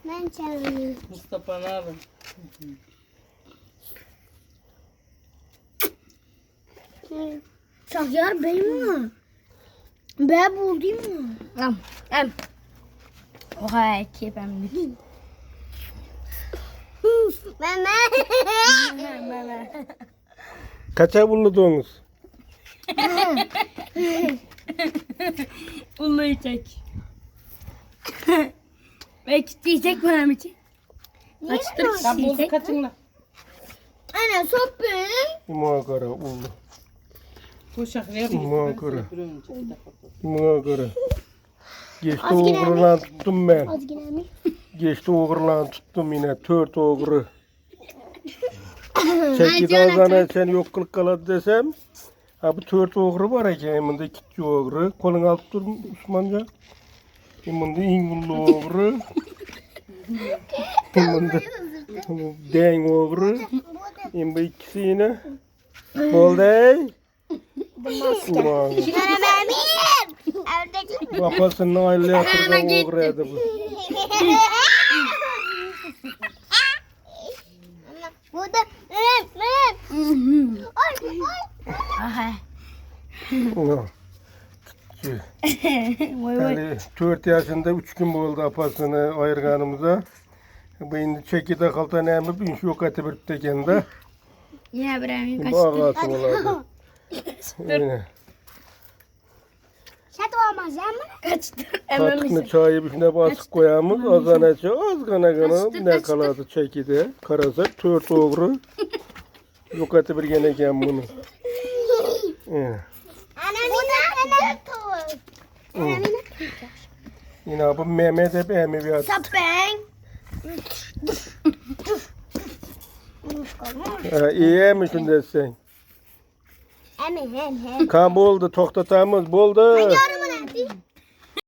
Ben çalıyorum. Mustafa ne yapın? Şahyar benim mi? Ben buldum mu? Em. Oha kepem. Mama. Kaça buldunuz? Ullayı çek. Belki diyecek bana için. Açtır Sen bozu diyecek. kaçınla. Ana sopun. Muhakara buldu. Koşak ver. Muhakara. Muhakara. Muhakara. Geçti oğurlan tuttum ben. Az yine mi? Geçti oğurlan tuttum yine. 4 oğru. Çekil ağzına sen yok kılık kaladı desem. Ha bu 4 oğru var eken. Bunda 2 oğru. Kolun alıp dur Osmanca. Bunda İngilli oğru. Bunda den oğru. Bu ikisi yine. Bolday. Ulan. Ana benim. Evdeki. Babasının aile yatırdığı oğruydu bu. Bu da ben. Ay. Aha. Ulan. Yani 4 yaşında 3 gün oldu apasını ayırganımıza. Bu indi çekide kaltan emip inş yok atı bir tekende. Yine İbrahim Bu kaçtı. ağası olardı. Yine. Şat olmaz ama. Kaçtı. Katkını çayı bütüne basıp koyamız. Azana çay az gana ne kaladı çekide. Karasak 4 oğru. Yok atı bir geneken bunu. Yine bu Mehmet hep emi bir at. Sapeng. İyi emişsin desen. Hem. Kan buldu, toktatamız buldu. Yarın